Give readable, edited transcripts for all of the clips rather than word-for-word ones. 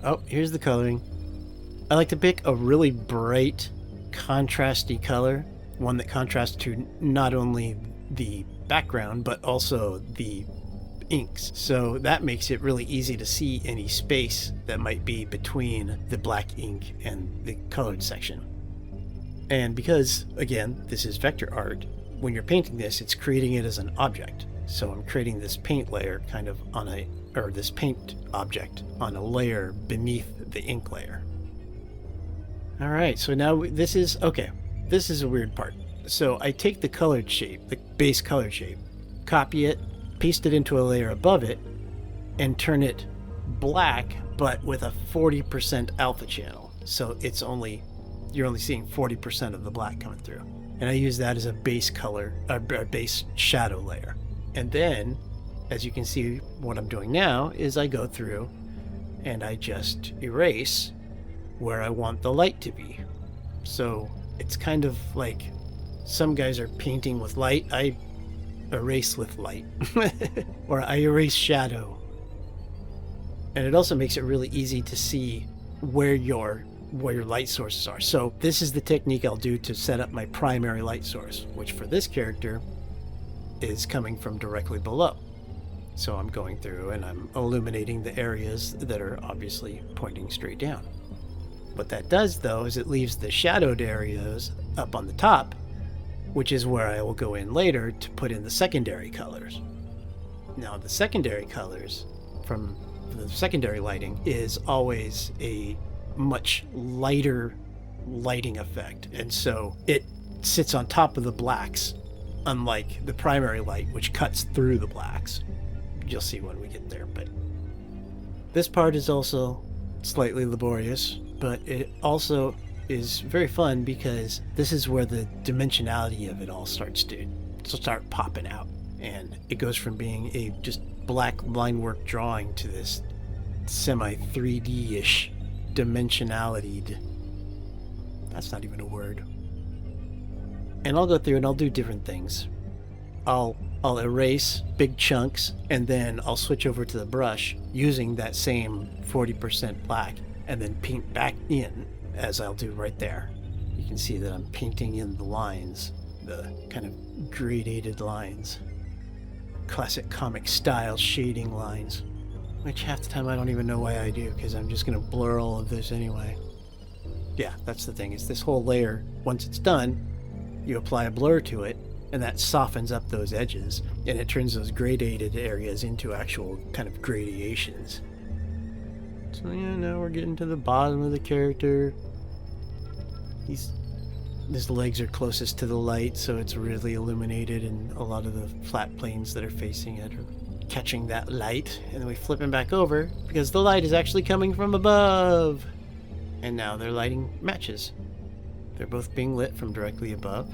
Oh, here's the coloring. I like to pick a really bright, contrasty color, one that contrasts to not only the background, but also the inks. So that makes it really easy to see any space that might be between the black ink and the colored section. And because, again, this is vector art, when you're painting this, it's creating it as an object. So I'm creating this paint layer kind of on this paint object on a layer beneath the ink layer. All right, so now this is a weird part. So I take the colored shape, the base color shape, copy it, paste it into a layer above it, and turn it black, but with a 40% alpha channel. So you're only seeing 40% of the black coming through. And I use that as a base color, a base shadow layer. And then, as you can see, what I'm doing now is I go through and I just erase where I want the light to be. So it's kind of like some guys are painting with light. I erase with light. Or I erase shadow. And it also makes it really easy to see where your light sources are. So this is the technique I'll do to set up my primary light source, which for this character is coming from directly below. So I'm going through and I'm illuminating the areas that are obviously pointing straight down. What that does, though, is it leaves the shadowed areas up on the top, which is where I will go in later to put in the secondary colors. Now, the secondary colors from the secondary lighting is always a much lighter lighting effect, and so it sits on top of the blacks, unlike the primary light, which cuts through the blacks. You'll see when we get there, but this part is also slightly laborious, but it also is very fun because this is where the dimensionality of it all starts to start popping out, and it goes from being a just black line work drawing to this semi 3D-ish dimensionality. That's not even a word. And I'll go through and I'll do different things. I'll erase big chunks, and then I'll switch over to the brush using that same 40% black and then paint back in, as I'll do right there. You can see that I'm painting in the lines, the kind of gradated lines, classic comic style shading lines, which half the time I don't even know why I do, because I'm just going to blur all of this anyway. Yeah, that's the thing, is this whole layer, once it's done, you apply a blur to it, and that softens up those edges, and it turns those gradated areas into actual kind of gradations. So yeah, now we're getting to the bottom of the character. His legs are closest to the light, so it's really illuminated, and a lot of the flat planes that are facing it are catching that light. And then we flip him back over because the light is actually coming from above. And now their lighting matches. They're both being lit from directly above,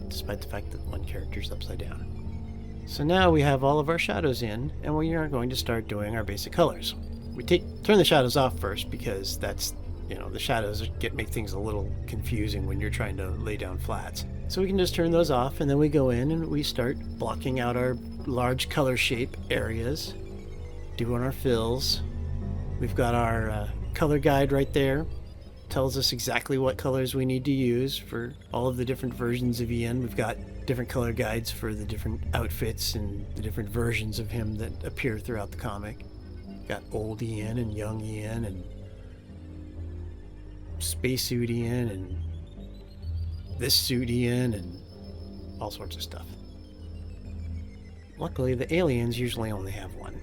despite the fact that one character's upside down. So now we have all of our shadows in, and we are going to start doing our basic colors. We turn the shadows off first because that's, the shadows make things a little confusing when you're trying to lay down flats. So we can just turn those off, and then we go in and we start blocking out our large color shape areas, doing our fills. We've got our color guide right there. Tells us exactly what colors we need to use for all of the different versions of Ian. We've got different color guides for the different outfits and the different versions of him that appear throughout the comic. We've got old Ian and young Ian and spacesuit Ian and this suit Ian and all sorts of stuff. Luckily, the aliens usually only have one.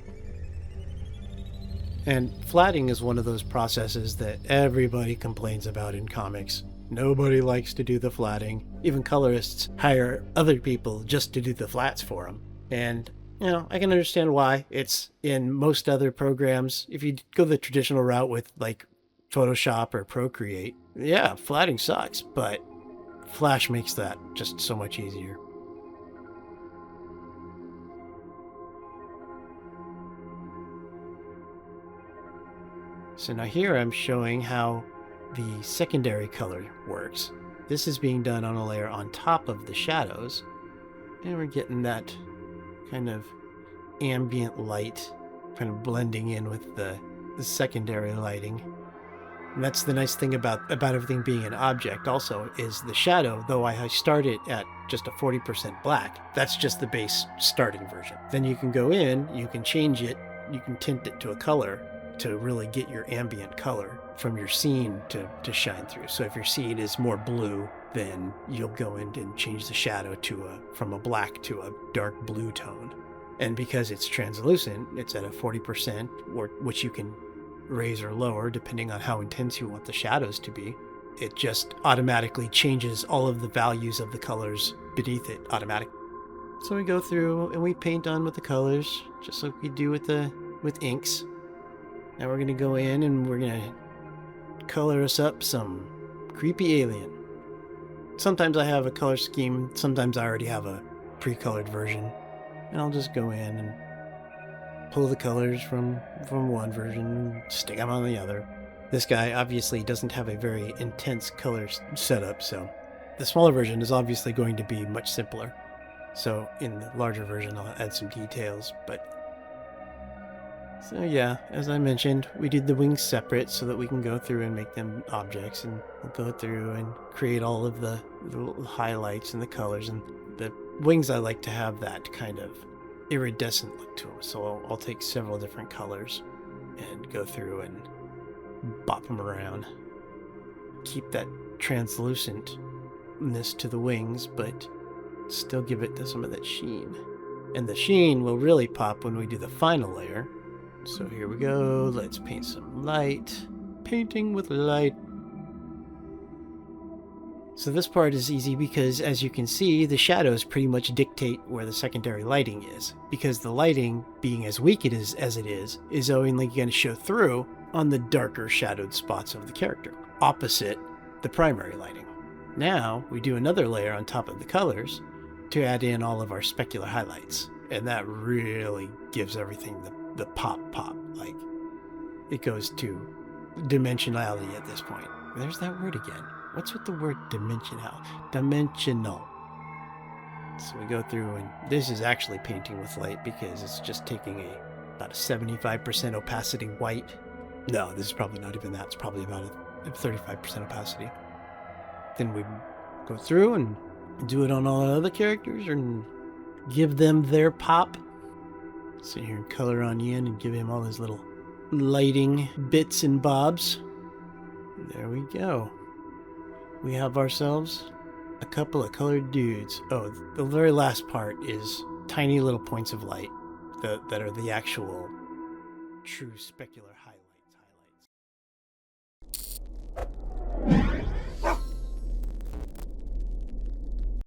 And flatting is one of those processes that everybody complains about in comics. Nobody likes to do the flatting. Even colorists hire other people just to do the flats for them. And, I can understand why. It's in most other programs. If you go the traditional route with, like, Photoshop or Procreate, yeah, flatting sucks, but Flash makes that just so much easier. So now here I'm showing how the secondary color works. This is being done on a layer on top of the shadows, and we're getting that kind of ambient light kind of blending in with the the secondary lighting. And that's the nice thing about everything being an object also, is the shadow, though I start it at just a 40% black, that's just the base starting version. Then you can go in, you can change it, you can tint it to a color to really get your ambient color from your scene to shine through. So if your scene is more blue, then you'll go in and change the shadow from a black to a dark blue tone. And because it's translucent, it's at a 40%, which you can raise or lower depending on how intense you want the shadows to be. It just automatically changes all of the values of the colors beneath it automatically. So we go through and we paint on with the colors, just like we do with inks. Now we're gonna go in and we're gonna color us up some creepy alien. Sometimes I have a color scheme, sometimes I already have a pre-colored version, and I'll just go in and pull the colors from one version and stick them on the other. This guy obviously doesn't have a very intense color setup, so the smaller version is obviously going to be much simpler. So in the larger version I'll add some details, so yeah, as I mentioned, we did the wings separate so that we can go through and make them objects, and we'll go through and create all of the little highlights and the colors. And the wings, I like to have that kind of iridescent look to them, so I'll take several different colors and go through and bop them around. Keep that translucentness to the wings, but still give it some of that sheen. And the sheen will really pop when we do the final layer. So here we go, let's paint some light. Painting with light. So this part is easy because, as you can see, the shadows pretty much dictate where the secondary lighting is, because the lighting, being as weak as it is only going to show through on the darker shadowed spots of the character, opposite the primary lighting. Now we do another layer on top of the colors to add in all of our specular highlights, and that really gives everything the pop. Like, it goes to dimensionality at this point. There's that word again. What's with the word dimensional? Dimensional. So we go through, and this is actually painting with light because it's just taking about a 75% opacity white. No, this is probably not even that. It's probably about a 35% opacity. Then we go through and do it on all the other characters and give them their pop. Sit here and color on Ian and give him all his little lighting bits and bobs. There we go. We have ourselves a couple of colored dudes. Oh, the very last part is tiny little points of light that are the actual true specular highlights.